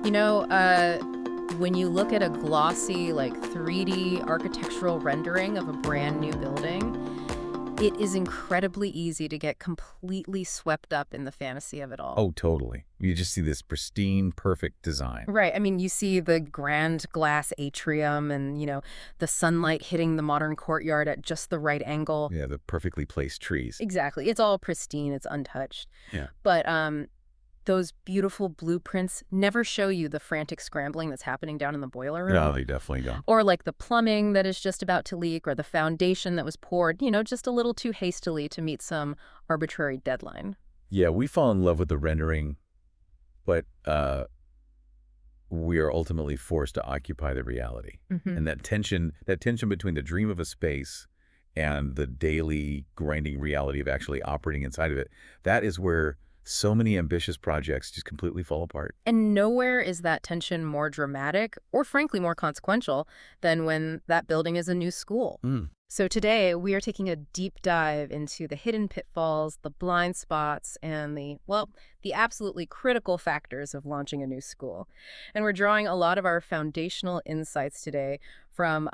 You know, when you look at a glossy, like 3D architectural rendering of a brand new building, it is incredibly easy to get completely swept up in the fantasy of it all. Oh, totally. You just see this pristine, perfect design. Right. I mean, you see the grand glass atrium and, the sunlight hitting the modern courtyard at just the right angle. Yeah, the perfectly placed trees. Exactly. It's all pristine. It's untouched. Yeah. But those beautiful blueprints never show you the frantic scrambling that's happening down in the boiler room. No, they definitely don't. Or like the plumbing that is just about to leak, or the foundation that was poured, just a little too hastily to meet some arbitrary deadline. Yeah, we fall in love with the rendering, but we are ultimately forced to occupy the reality. Mm-hmm. And that tension between the dream of a space and the daily grinding reality of actually operating inside of it, that is where so many ambitious projects just completely fall apart. And nowhere is that tension more dramatic or frankly more consequential than when that building is a new school. So today we are taking a deep dive into the hidden pitfalls, the blind spots, and the absolutely critical factors of launching a new school. And we're drawing a lot of our foundational insights today from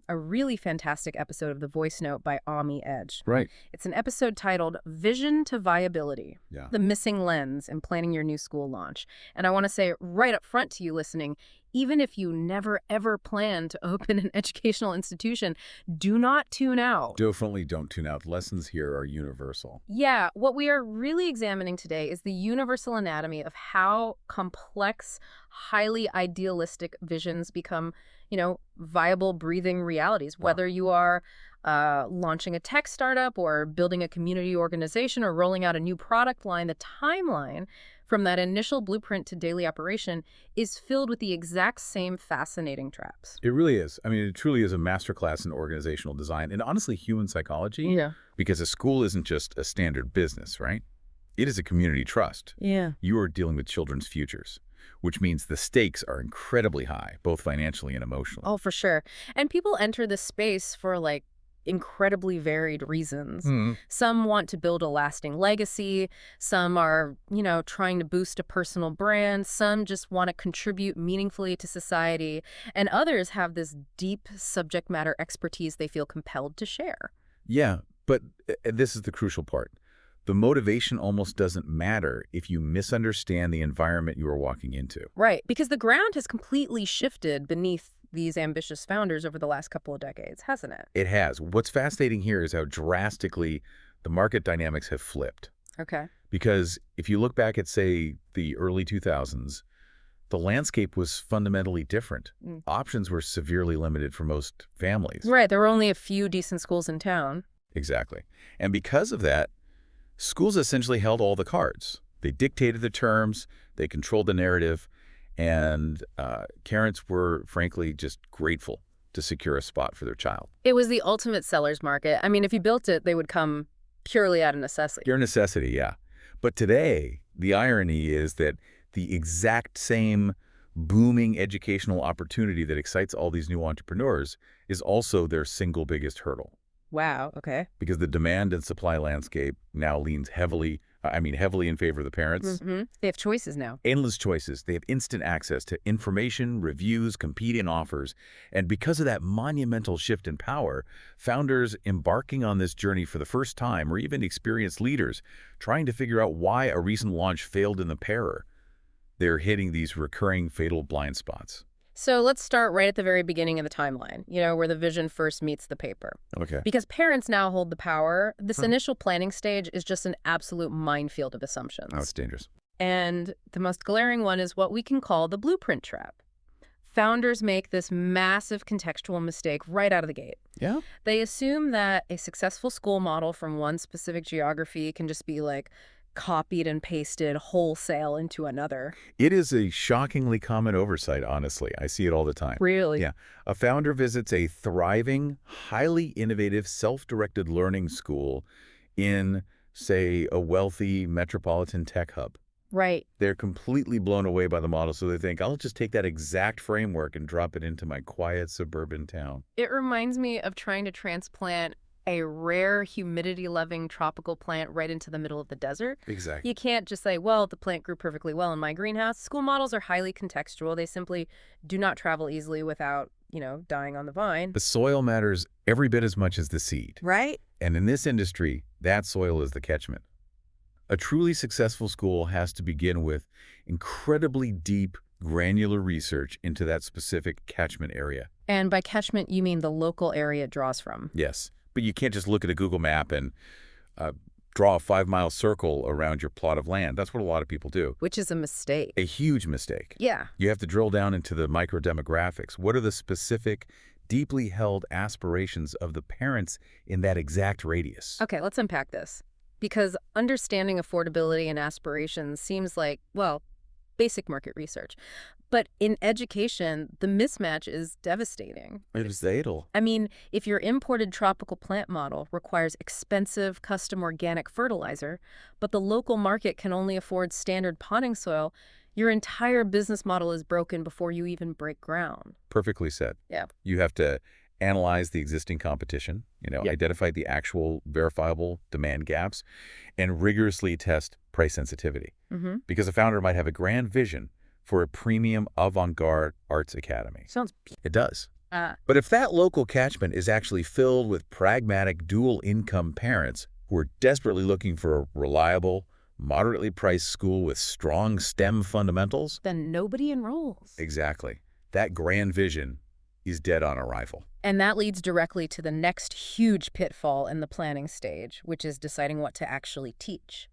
a really fantastic episode of The Voice Note by I Aumi Edge. Right. It's an episode titled Vision to Viability, Yeah. the missing lens in planning your new school launch. And I want to say right up front to you listening, even if you never, ever plan to open an educational institution, do not tune out. Definitely don't tune out. Lessons here are universal. Yeah, what we are really examining today is the universal anatomy of how complex, highly idealistic visions become, viable, breathing realities. Wow. Whether you are launching a tech startup or building a community organization or rolling out a new product line, the timeline from that initial blueprint to daily operation is filled with the exact same fascinating traps. It really is. I mean, it truly is a masterclass in organizational design and honestly human psychology. Yeah. Because a school isn't just a standard business, right? It is a community trust. Yeah. You are dealing with children's futures, which means the stakes are incredibly high, both financially and emotionally. Oh, for sure. And people enter this space for incredibly varied reasons. Some want to build a lasting legacy. Some are, trying to boost a personal brand. Some just want to contribute meaningfully to society. And others have this deep subject matter expertise they feel compelled to share. Yeah, but this is the crucial part. The motivation almost doesn't matter if you misunderstand the environment you are walking into. Right, because the ground has completely shifted beneath these ambitious founders over the last couple of decades, hasn't it? It has. What's fascinating here is how drastically the market dynamics have flipped. Okay. Because if you look back at, say, the early 2000s, the landscape was fundamentally different. Options were severely limited for most families. Right, there were only a few decent schools in town. Exactly. And because of that, schools essentially held all the cards. They dictated the terms, they controlled the narrative, and parents were, frankly, just grateful to secure a spot for their child. It was the ultimate seller's market. I mean, if you built it, they would come purely out of necessity. Pure necessity, yeah. But today, the irony is that the exact same booming educational opportunity that excites all these new entrepreneurs is also their single biggest hurdle. Wow, okay. Because the demand and supply landscape now leans heavily in favor of the parents. They have choices now. Endless choices. They have instant access to information, reviews, competing offers. And because of that monumental shift in power, founders embarking on this journey for the first time, or even experienced leaders, trying to figure out why a recent launch failed in the pair, they're hitting these recurring fatal blind spots. So let's start right at the very beginning of the timeline, where the vision first meets the paper. Okay. Because parents now hold the power, this initial planning stage is just an absolute minefield of assumptions. Oh, it's dangerous. And the most glaring one is what we can call the blueprint trap. Founders make this massive contextual mistake right out of the gate. Yeah? They assume that a successful school model from one specific geography can just be copied and pasted wholesale into another. It is a shockingly common oversight, honestly. I see it all the time. Really? Yeah. A founder visits a thriving, highly innovative, self-directed learning school in, say, a wealthy metropolitan tech hub. Right. They're completely blown away by the model, so they think, I'll just take that exact framework and drop it into my quiet suburban town. It reminds me of trying to transplant a rare humidity-loving tropical plant right into the middle of the desert. Exactly. You can't just say, well, the plant grew perfectly well in my greenhouse. School models are highly contextual. They simply do not travel easily without, dying on the vine. The soil matters every bit as much as the seed. Right? And in this industry, that soil is the catchment. A truly successful school has to begin with incredibly deep, granular research into that specific catchment area. And by catchment, you mean the local area it draws from. Yes, but you can't just look at a Google map and draw a 5-mile circle around your plot of land. That's what a lot of people do. Which is a mistake. A huge mistake. Yeah. You have to drill down into the microdemographics. What are the specific, deeply held aspirations of the parents in that exact radius? Okay, let's unpack this. Because understanding affordability and aspirations seems like, well, basic market research. But in education, the mismatch is devastating. It is fatal. I mean, if your imported tropical plant model requires expensive custom organic fertilizer, but the local market can only afford standard potting soil, your entire business model is broken before you even break ground. Perfectly said. Yeah. You have to analyze the existing competition, identify the actual verifiable demand gaps, and rigorously test price sensitivity. Because a founder might have a grand vision for a premium avant-garde arts academy. Sounds... It does. But if that local catchment is actually filled with pragmatic dual-income parents who are desperately looking for a reliable, moderately priced school with strong STEM fundamentals, then nobody enrolls. Exactly. That grand vision is dead on arrival. And that leads directly to the next huge pitfall in the planning stage, which is deciding what to actually teach.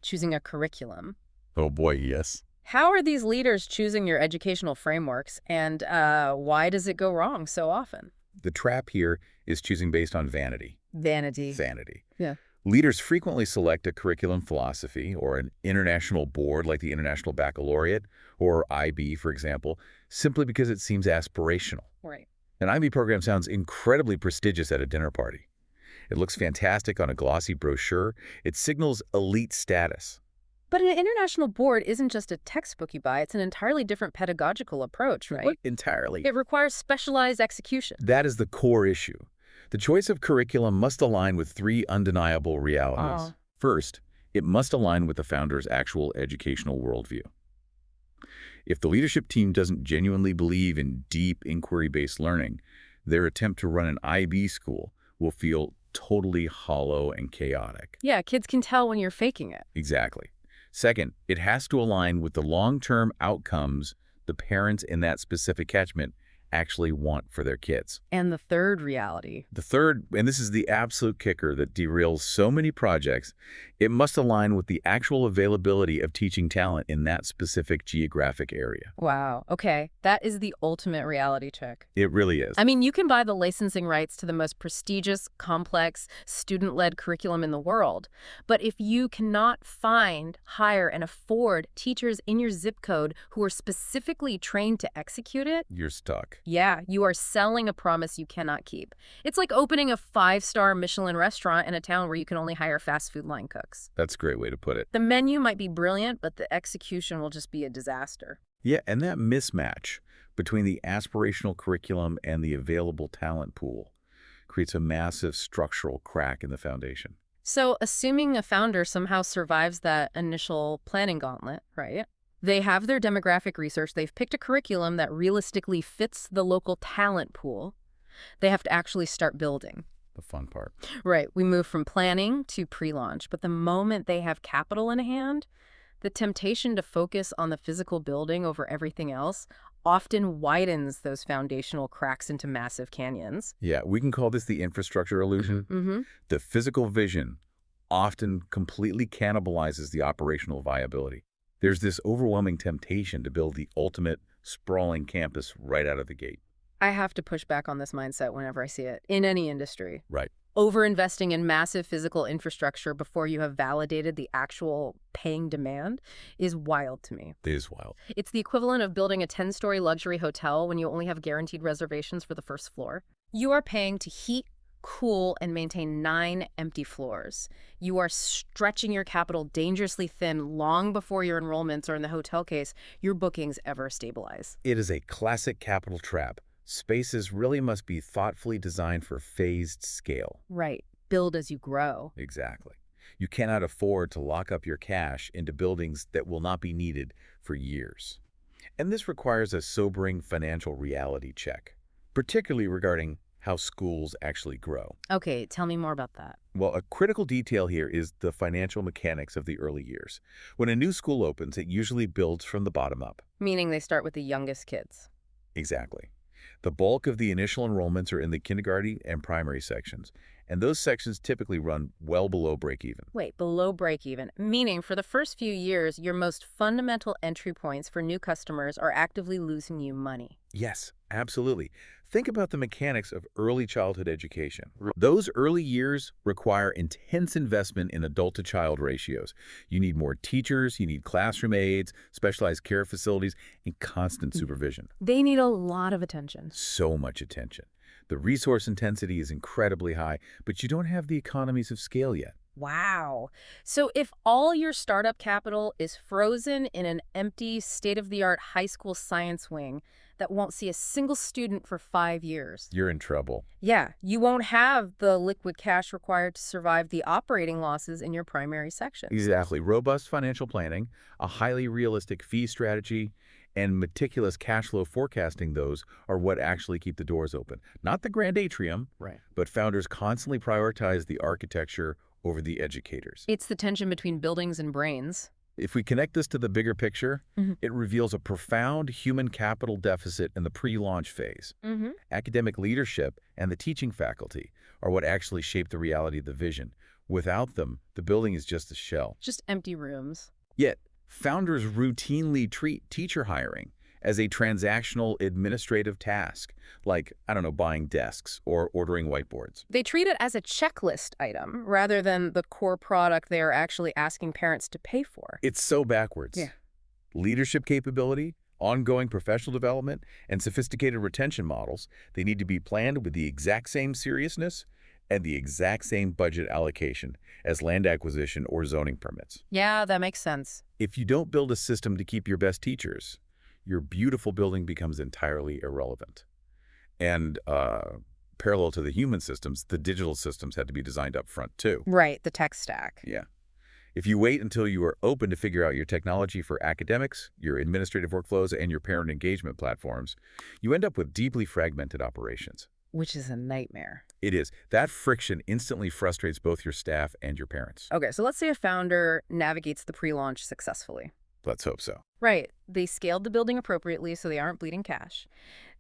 Choosing a curriculum. Oh boy, yes. How are these leaders choosing your educational frameworks, and why does it go wrong so often? The trap here is choosing based on vanity. Vanity. Yeah. Leaders frequently select a curriculum philosophy or an international board like the International Baccalaureate or IB, for example, simply because it seems aspirational. Right. An IB program sounds incredibly prestigious at a dinner party. It looks fantastic on a glossy brochure. It signals elite status. But an international board isn't just a textbook you buy. It's an entirely different pedagogical approach, right? What entirely? It requires specialized execution. That is the core issue. The choice of curriculum must align with 3 undeniable realities. First, it must align with the founder's actual educational worldview. If the leadership team doesn't genuinely believe in deep inquiry-based learning, their attempt to run an IB school will feel totally hollow and chaotic. Yeah, kids can tell when you're faking it. Exactly. Second, it has to align with the long-term outcomes the parents in that specific catchment actually want for their kids. And the third reality. The third, and this is the absolute kicker that derails so many projects, it must align with the actual availability of teaching talent in that specific geographic area. Wow. Okay. That is the ultimate reality check. It really is. I mean, you can buy the licensing rights to the most prestigious, complex, student-led curriculum in the world. But if you cannot find, hire, and afford teachers in your zip code who are specifically trained to execute it, you're stuck. Yeah, you are selling a promise you cannot keep. It's like opening a 5-star Michelin restaurant in a town where you can only hire fast food line cooks. That's a great way to put it. The menu might be brilliant, but the execution will just be a disaster. Yeah, and that mismatch between the aspirational curriculum and the available talent pool creates a massive structural crack in the foundation. So, assuming a founder somehow survives that initial planning gauntlet, right? They have their demographic research. They've picked a curriculum that realistically fits the local talent pool. They have to actually start building. The fun part. Right. We move from planning to pre-launch. But the moment they have capital in hand, the temptation to focus on the physical building over everything else often widens those foundational cracks into massive canyons. Yeah, we can call this the infrastructure illusion. The physical vision often completely cannibalizes the operational viability. There's this overwhelming temptation to build the ultimate sprawling campus right out of the gate. I have to push back on this mindset whenever I see it, in any industry. Right. Over-investing in massive physical infrastructure before you have validated the actual paying demand is wild to me. It is wild. It's the equivalent of building a 10-story luxury hotel when you only have guaranteed reservations for the first floor. You are paying to heat, cool, and maintain 9 empty floors. You are stretching your capital dangerously thin long before your enrollments, or in the hotel case, your bookings ever stabilize. It is a classic capital trap. Spaces really must be thoughtfully designed for phased scale. Right. build as you grow. Exactly. You cannot afford to lock up your cash into buildings that will not be needed for years. And this requires a sobering financial reality check, particularly regarding how schools actually grow. Okay, tell me more about that. Well, a critical detail here is the financial mechanics of the early years. When a new school opens, it usually builds from the bottom up. Meaning they start with the youngest kids. Exactly. The bulk of the initial enrollments are in the kindergarten and primary sections, and those sections typically run well below break even. Wait, below break even, meaning for the first few years, your most fundamental entry points for new customers are actively losing you money. Yes, absolutely. Think about the mechanics of early childhood education. Those early years require intense investment in adult-to-child ratios. You need more teachers, you need classroom aides, specialized care facilities, and constant supervision. They need a lot of attention. So much attention. The resource intensity is incredibly high, but you don't have the economies of scale yet. Wow. So if all your startup capital is frozen in an empty, state-of-the-art high school science wing that won't see a single student for 5 years. You're in trouble. Yeah, you won't have the liquid cash required to survive the operating losses in your primary section. Exactly. Robust financial planning, a highly realistic fee strategy, and meticulous cash flow forecasting, those are what actually keep the doors open. Not the grand atrium, Right. but founders constantly prioritize the architecture over the educators. It's the tension between buildings and brains. If we connect this to the bigger picture, it reveals a profound human capital deficit in the pre-launch phase. Academic leadership and the teaching faculty are what actually shape the reality of the vision. Without them, the building is just a shell. Just empty rooms. Yet, founders routinely treat teacher hiring as a transactional administrative task, like, I don't know, buying desks or ordering whiteboards. They treat it as a checklist item rather than the core product they are actually asking parents to pay for. It's so backwards. Yeah. Leadership capability, ongoing professional development, and sophisticated retention models, they need to be planned with the exact same seriousness and the exact same budget allocation as land acquisition or zoning permits. Yeah, that makes sense. If you don't build a system to keep your best teachers, your beautiful building becomes entirely irrelevant. And parallel to the human systems, the digital systems had to be designed up front too. Right, the tech stack. Yeah. If you wait until you are open to figure out your technology for academics, your administrative workflows, and your parent engagement platforms, you end up with deeply fragmented operations. Which is a nightmare. It is. That friction instantly frustrates both your staff and your parents. Okay, so let's say a founder navigates the pre-launch successfully. Let's hope so. Right. They scaled the building appropriately so they aren't bleeding cash.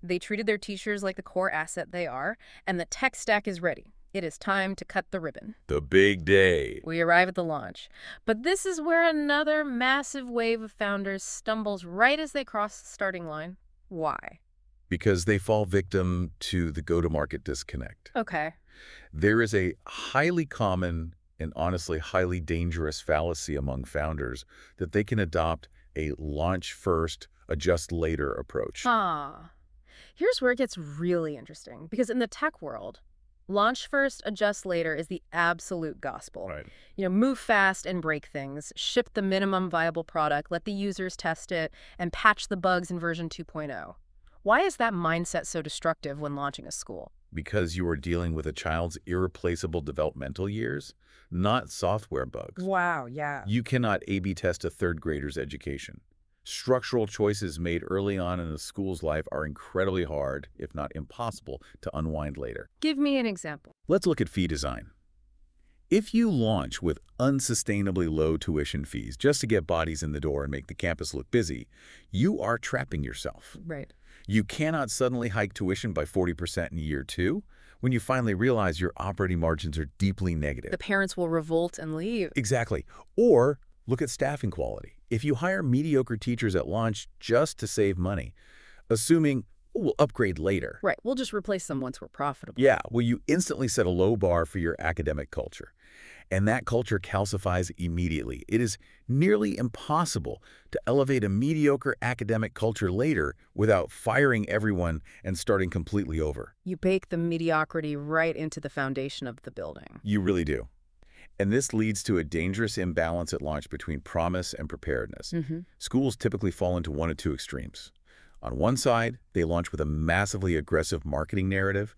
They treated their teachers like the core asset they are, and the tech stack is ready. It is time to cut the ribbon. The big day. We arrive at the launch. But this is where another massive wave of founders stumbles right as they cross the starting line. Why? Because they fall victim to the go-to-market disconnect. Okay. There is a highly common and honestly highly dangerous fallacy among founders that they can adopt a launch first, adjust later approach. Here's where it gets really interesting, because in the tech world, launch first, adjust later is the absolute gospel. Right. You know, move fast and break things, ship the minimum viable product, let the users test it, and patch the bugs in version 2.0. Why is that mindset so destructive when launching a school? Because you are dealing with a child's irreplaceable developmental years, not software bugs. Wow, yeah. You cannot A/B test a third grader's education. Structural choices made early on in a school's life are incredibly hard, if not impossible, to unwind later. Give me an example. Let's look at fee design. If you launch with unsustainably low tuition fees just to get bodies in the door and make the campus look busy, you are trapping yourself. Right. You cannot suddenly hike tuition by 40% in year 2 when you finally realize your operating margins are deeply negative. The parents will revolt and leave. Exactly. Or look at staffing quality. If you hire mediocre teachers at launch just to save money, assuming we'll upgrade later. Right. We'll just replace them once we're profitable. Yeah, well, you instantly set a low bar for your academic culture. And that culture calcifies immediately. It is nearly impossible to elevate a mediocre academic culture later without firing everyone and starting completely over. You bake the mediocrity right into the foundation of the building. You really do. And this leads to a dangerous imbalance at launch between promise and preparedness. Schools typically fall into one of two extremes. On one side, they launch with a massively aggressive marketing narrative.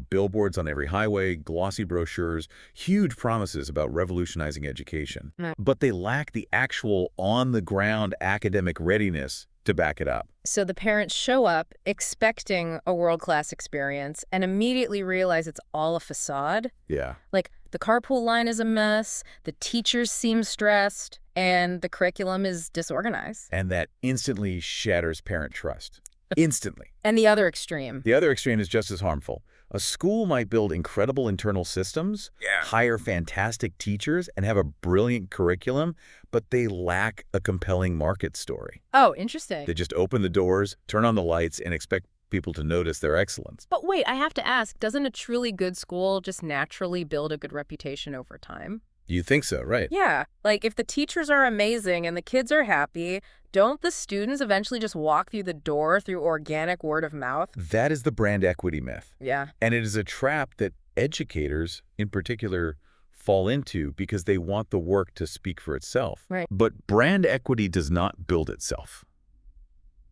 Billboards on every highway, glossy brochures, huge promises about revolutionizing education. But they lack the actual on-the-ground academic readiness to back it up. So the parents show up expecting a world-class experience and immediately realize it's all a facade. Yeah. Like, the carpool line is a mess, the teachers seem stressed, and the curriculum is disorganized. And that instantly shatters parent trust. Instantly. And the other extreme. The other extreme is just as harmful. A school might build incredible internal systems, hire fantastic teachers, and have a brilliant curriculum, but they lack a compelling market story. Oh, interesting. They just open the doors, turn on the lights, and expect people to notice their excellence. But wait, I have to ask, doesn't a truly good school just naturally build a good reputation over time? You think so, right? Yeah. Like, if the teachers are amazing and the kids are happy, don't the students eventually just walk through the door through organic word of mouth? That is the brand equity myth. Yeah. And it is a trap that educators, in particular, fall into because they want the work to speak for itself. Right. But brand equity does not build itself.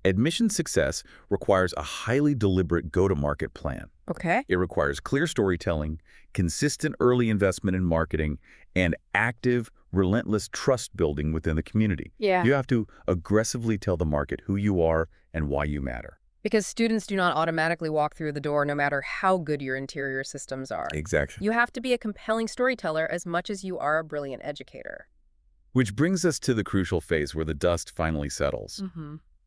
Admission success requires a highly deliberate go-to-market plan. Okay. It requires clear storytelling, consistent early investment in marketing, and active, relentless trust building within the community. Yeah. You have to aggressively tell the market who you are and why you matter. Because students do not automatically walk through the door no matter how good your interior systems are. Exactly. You have to be a compelling storyteller as much as you are a brilliant educator. Which brings us to the crucial phase where the dust finally settles.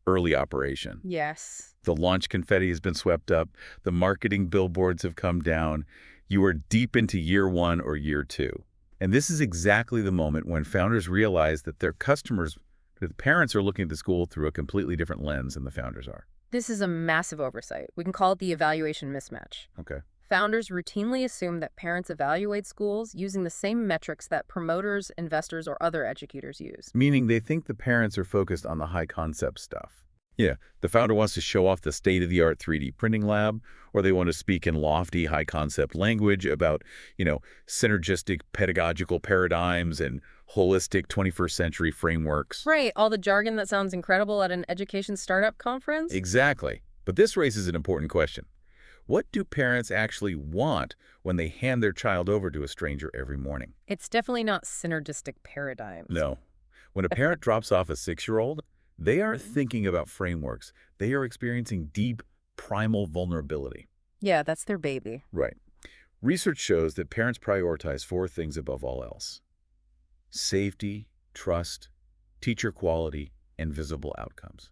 Early operation. Yes. The launch confetti has been swept up. The marketing billboards have come down. You are deep into year one or year two. And this is exactly the moment when founders realize that their customers, the parents, are looking at the school through a completely different lens than the founders are. This is a massive oversight. We can call it the evaluation mismatch. Okay. Founders routinely assume that parents evaluate schools using the same metrics that promoters, investors, or other educators use. Meaning they think the parents are focused on the high concept stuff. Yeah, the founder wants to show off the state-of-the-art 3D printing lab, or they want to speak in lofty, high-concept language about, synergistic pedagogical paradigms and holistic 21st century frameworks. Right, all the jargon that sounds incredible at an education startup conference? Exactly. But this raises an important question. What do parents actually want when they hand their child over to a stranger every morning? It's definitely not synergistic paradigms. No. When a parent drops off a 6-year-old, they aren't thinking about frameworks. They are experiencing deep, primal vulnerability. Yeah, that's their baby. Right. Research shows that parents prioritize 4 things above all else: safety, trust, teacher quality, and visible outcomes.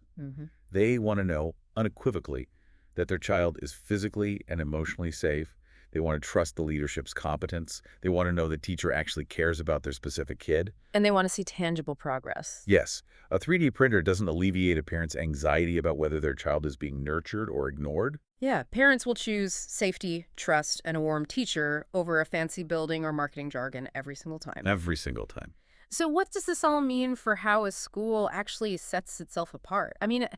They want to know unequivocally that their child is physically and emotionally safe. They want to trust the leadership's competence. They want to know the teacher actually cares about their specific kid. And they want to see tangible progress. Yes, a 3D printer doesn't alleviate a parent's anxiety about whether their child is being nurtured or ignored. Yeah, parents will choose safety, trust, and a warm teacher over a fancy building or marketing jargon every single time. Every single time. So what does this all mean for how a school actually sets itself apart? I mean,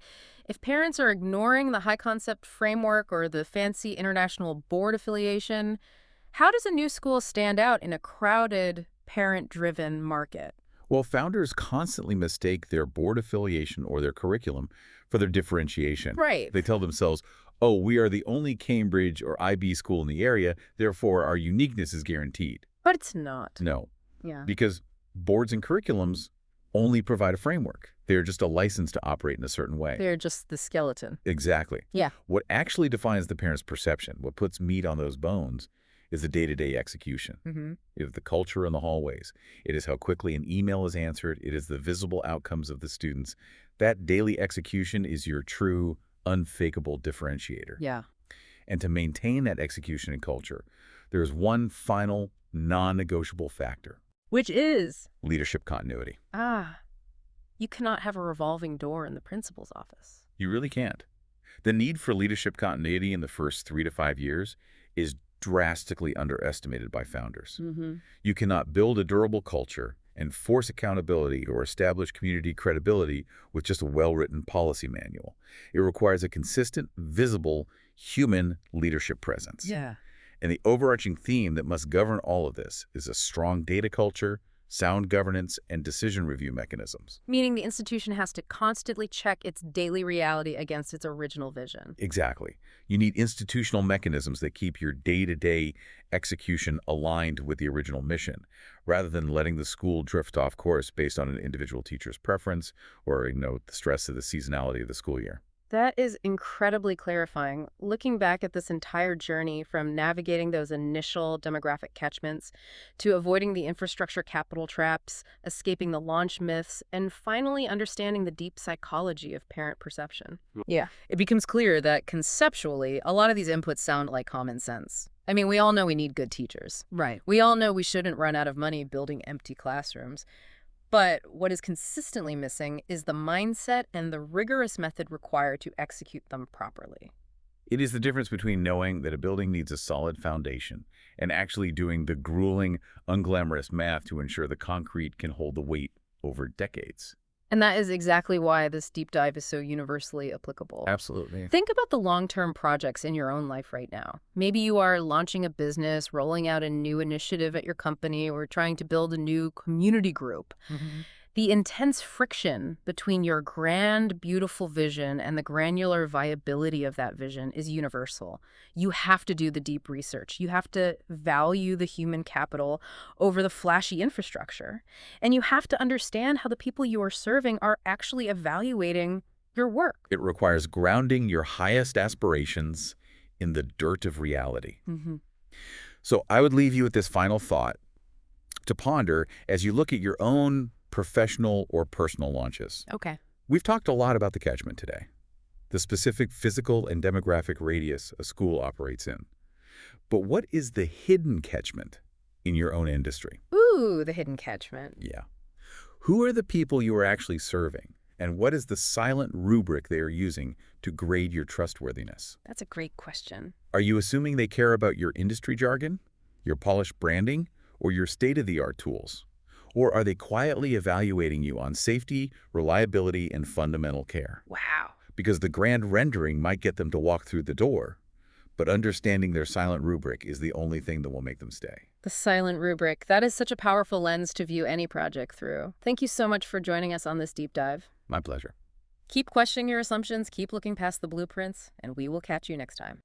if parents are ignoring the high-concept framework or the fancy international board affiliation, how does a new school stand out in a crowded, parent-driven market? Well, founders constantly mistake their board affiliation or their curriculum for their differentiation. Right. They tell themselves, oh, we are the only Cambridge or IB school in the area, therefore our uniqueness is guaranteed. But it's not. No. Yeah. Because boards and curriculums only provide a framework. They're just a license to operate in a certain way. They're just the skeleton. Exactly. Yeah. What actually defines the parent's perception, what puts meat on those bones, is the day-to-day execution. It is the culture in the hallways. It is how quickly an email is answered. It is the visible outcomes of the students. That daily execution is your true, unfakeable differentiator. Yeah. And to maintain that execution and culture, there is one final, non-negotiable factor. Which is? Leadership continuity. You cannot have a revolving door in the principal's office. You really can't. The need for leadership continuity in the first 3 to 5 years is drastically underestimated by founders. You cannot build a durable culture and force accountability or establish community credibility with just a well-written policy manual. It requires a consistent, visible, human leadership presence. Yeah. And the overarching theme that must govern all of this is a strong data culture, sound governance, and decision review mechanisms. Meaning the institution has to constantly check its daily reality against its original vision. Exactly. You need institutional mechanisms that keep your day-to-day execution aligned with the original mission, rather than letting the school drift off course based on an individual teacher's preference or, the stress of the seasonality of the school year. That is incredibly clarifying. Looking back at this entire journey from navigating those initial demographic catchments to avoiding the infrastructure capital traps, escaping the launch myths, and finally understanding the deep psychology of parent perception. Yeah. It becomes clear that conceptually, a lot of these inputs sound like common sense. I mean, we all know we need good teachers. Right. We all know we shouldn't run out of money building empty classrooms. But what is consistently missing is the mindset and the rigorous method required to execute them properly. It is the difference between knowing that a building needs a solid foundation and actually doing the grueling, unglamorous math to ensure the concrete can hold the weight over decades. And that is exactly why this deep dive is so universally applicable. Absolutely. Think about the long-term projects in your own life right now. Maybe you are launching a business, rolling out a new initiative at your company, or trying to build a new community group. The intense friction between your grand, beautiful vision and the granular viability of that vision is universal. You have to do the deep research. You have to value the human capital over the flashy infrastructure. And you have to understand how the people you are serving are actually evaluating your work. It requires grounding your highest aspirations in the dirt of reality. So I would leave you with this final thought to ponder as you look at your own professional or personal launches. Okay. We've talked a lot about the catchment today, the specific physical and demographic radius a school operates in. But what is the hidden catchment in your own industry? Ooh, the hidden catchment. Yeah. Who are the people you are actually serving, and what is the silent rubric they are using to grade your trustworthiness? That's a great question. Are you assuming they care about your industry jargon, your polished branding, or your state-of-the-art tools? Or are they quietly evaluating you on safety, reliability, and fundamental care? Wow. Because the grand rendering might get them to walk through the door, but understanding their silent rubric is the only thing that will make them stay. The silent rubric. That is such a powerful lens to view any project through. Thank you so much for joining us on this deep dive. My pleasure. Keep questioning your assumptions, keep looking past the blueprints, and we will catch you next time.